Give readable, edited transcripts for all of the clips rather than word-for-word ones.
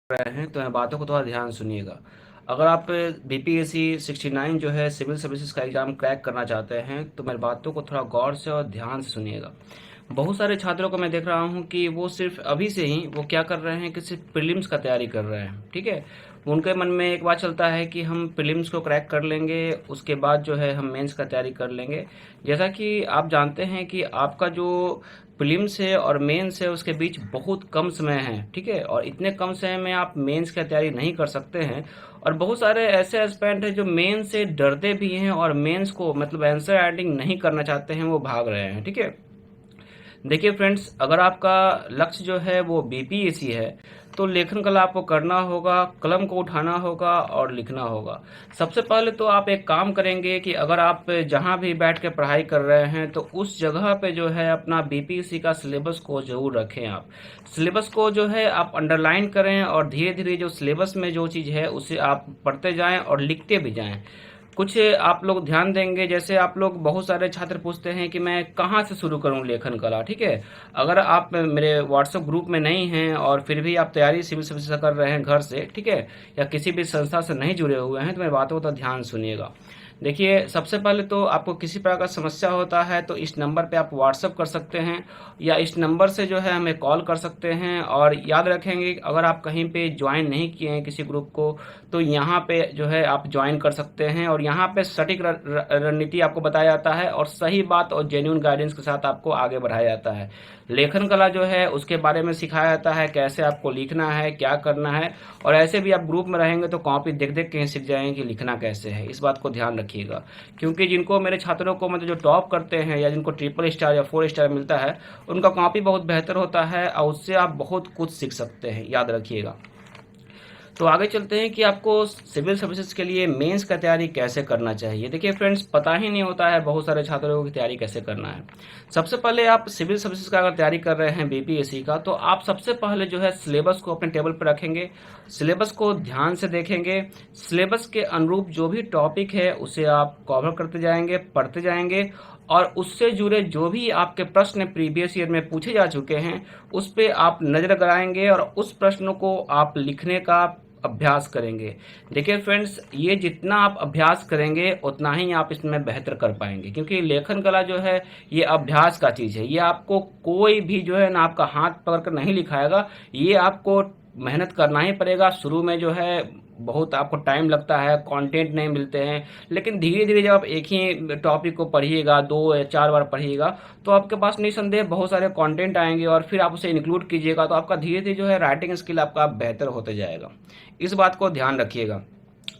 रहे हैं तो मैं बातों को थोड़ा ध्यान सुनिएगा। अगर आप बीपीएससी 69 जो है सिविल सर्विसेज का एग्ज़ाम क्रैक करना चाहते हैं तो मेरी बातों को थोड़ा गौर से और ध्यान से सुनिएगा। बहुत सारे छात्रों को मैं देख रहा हूँ कि वो सिर्फ अभी से ही वो क्या कर रहे हैं कि सिर्फ प्रीलिम्स का तैयारी कर रहे हैं, ठीक है। उनके मन में एक बात चलता है कि हम प्रीलिम्स को क्रैक कर लेंगे, उसके बाद जो है हम मेंस का तैयारी कर लेंगे। जैसा कि आप जानते हैं कि आपका जो प्रीलिम्स है और मेंस है उसके बीच बहुत कम समय है, ठीक है। और इतने कम समय में आप मेंस की तैयारी नहीं कर सकते हैं। और बहुत सारे ऐसे एस्पिरेंट हैं जो मेंस से डरते भी हैं और मेंस को मतलब आंसर राइटिंग नहीं करना चाहते हैं, वो भाग रहे हैं, ठीक है। देखिए फ्रेंड्स, अगर आपका लक्ष्य जो है वो बीपीएससी है तो लेखन कला आपको करना होगा, कलम को उठाना होगा और लिखना होगा। सबसे पहले तो आप एक काम करेंगे कि अगर आप जहां भी बैठ के पढ़ाई कर रहे हैं तो उस जगह पे जो है अपना बीपीएससी का सिलेबस को जरूर रखें। आप सिलेबस को जो है आप अंडरलाइन करें और धीरे धीरे जो सिलेबस में जो चीज़ है उसे आप पढ़ते जाएं और लिखते भी जाएं। कुछ आप लोग ध्यान देंगे, जैसे आप लोग बहुत सारे छात्र पूछते हैं कि मैं कहाँ से शुरू करूँ लेखन कला, ठीक है। अगर आप मेरे व्हाट्सएप ग्रुप में नहीं हैं और फिर भी आप तैयारी सिविल सर्विस कर रहे हैं घर से, ठीक है, या किसी भी संस्था से नहीं जुड़े हुए हैं तो मेरी बातों को तो ध्यान सुनिएगा। देखिए, सबसे पहले तो आपको किसी प्रकार का समस्या होता है तो इस नंबर पे आप व्हाट्सएप कर सकते हैं या इस नंबर से जो है हमें कॉल कर सकते हैं। और याद रखेंगे अगर आप कहीं पे ज्वाइन नहीं किए हैं किसी ग्रुप को तो यहाँ पे जो है आप ज्वाइन कर सकते हैं और यहाँ पे सटीक रणनीति आपको बताया जाता है और सही बात और जेन्युइन गाइडेंस के साथ आपको आगे बढ़ाया जाता है। लेखन कला जो है उसके बारे में सिखाया जाता है, कैसे आपको लिखना है, क्या करना है। और ऐसे भी आप ग्रुप में रहेंगे तो कॉपी देख देख के ही सीख जाएंगे कि लिखना कैसे है। इस बात को ध्यान रखिएगा, क्योंकि जिनको मेरे छात्रों को मतलब जो टॉप करते हैं या जिनको ट्रिपल स्टार या 4 स्टार मिलता है उनका कॉपी बहुत बेहतर होता है और उससे आप बहुत कुछ सीख सकते हैं, याद रखिएगा। तो आगे चलते हैं कि आपको सिविल सर्विसेज के लिए मेंस का तैयारी कैसे करना चाहिए। देखिए फ्रेंड्स, पता ही नहीं होता है बहुत सारे छात्रों की तैयारी कैसे करना है। सबसे पहले आप सिविल सर्विसेज का अगर तैयारी कर रहे हैं बीपीएससी का तो आप सबसे पहले जो है सिलेबस को अपने टेबल पर रखेंगे, सिलेबस को ध्यान से देखेंगे, सिलेबस के अनुरूप जो भी टॉपिक है उसे आप कवर करते जाएंगे, पढ़ते जाएंगे और उससे जुड़े जो भी आपके प्रश्न प्रीवियस ईयर में पूछे जा चुके हैं उस पे आप नजर गड़ाएंगे और उस प्रश्नों को आप लिखने का अभ्यास करेंगे। देखिए फ्रेंड्स, ये जितना आप अभ्यास करेंगे उतना ही आप इसमें बेहतर कर पाएंगे, क्योंकि लेखन कला जो है ये अभ्यास का चीज़ है। ये आपको कोई भी जो है ना आपका हाथ पकड़ कर नहीं लिखाएगा, ये आपको मेहनत करना ही पड़ेगा। शुरू में जो है बहुत आपको टाइम लगता है, कंटेंट नहीं मिलते हैं, लेकिन धीरे धीरे जब आप एक ही टॉपिक को पढ़िएगा, 2 या 4 बार पढ़िएगा तो आपके पास निसंदेह बहुत सारे कंटेंट आएंगे और फिर आप उसे इंक्लूड कीजिएगा तो आपका धीरे धीरे जो है राइटिंग स्किल आपका बेहतर होते जाएगा। इस बात को ध्यान रखिएगा।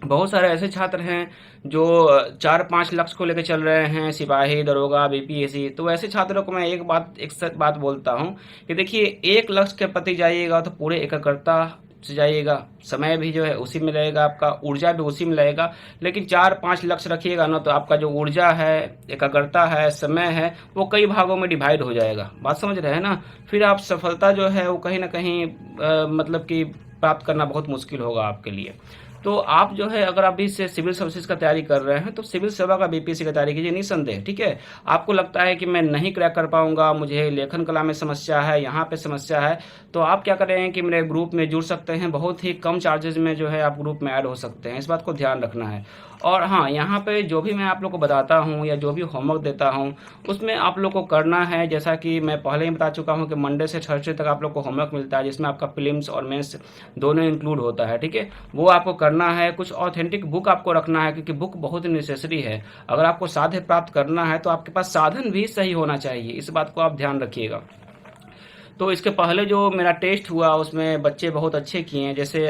बहुत सारे ऐसे छात्र हैं जो 4-5 लक्ष्य को लेकर चल रहे हैं, सिपाही, दरोगा, बीपीएससी। तो ऐसे छात्रों को मैं एक सच बात बोलता हूँ कि देखिए, एक लक्ष्य के प्रति जाइएगा तो पूरे एकाग्रता से जाइएगा, समय भी जो है उसी में रहेगा, आपका ऊर्जा भी उसी में रहेगा। लेकिन 4-5 लक्ष्य रखिएगा ना तो आपका जो ऊर्जा है, एकाग्रता है, समय है, वो कई भागों में डिवाइड हो जाएगा। बात समझ रहे हैं ना। फिर आप सफलता जो है वो कहीं ना कहीं मतलब कि प्राप्त करना बहुत मुश्किल होगा आपके लिए। तो आप जो है अगर अभी से सिविल सर्विसेज का तैयारी कर रहे हैं तो सिविल सेवा का बीपीएससी का तैयारी कीजिए निसंदेह, ठीक है। आपको लगता है कि मैं नहीं क्रैक कर पाऊंगा, मुझे लेखन कला में समस्या है, यहाँ पे समस्या है, तो आप क्या करें कि मेरे ग्रुप में जुड़ सकते हैं। बहुत ही कम चार्जेस में जो है आप ग्रुप में ऐड हो सकते हैं, इस बात को ध्यान रखना है। और हाँ, यहाँ पे जो भी मैं आप लोग को बताता हूँ या जो भी होमवर्क देता हूँ उसमें आप लोग को करना है, जैसा कि मैं पहले ही बता चुका हूँ कि मंडे से थर्सडे तक आप लोग को होमवर्क मिलता है जिसमें आपका प्रीलिम्स और मेंस दोनों इंक्लूड होता है, ठीक है। वो आपको करना है। कुछ ऑथेंटिक बुक आपको रखना है क्योंकि बुक बहुत ही नेसेसरी है। अगर आपको साध्य प्राप्त करना है तो आपके पास साधन भी सही होना चाहिए, इस बात को आप ध्यान रखिएगा। तो इसके पहले जो मेरा टेस्ट हुआ उसमें बच्चे बहुत अच्छे किए हैं, जैसे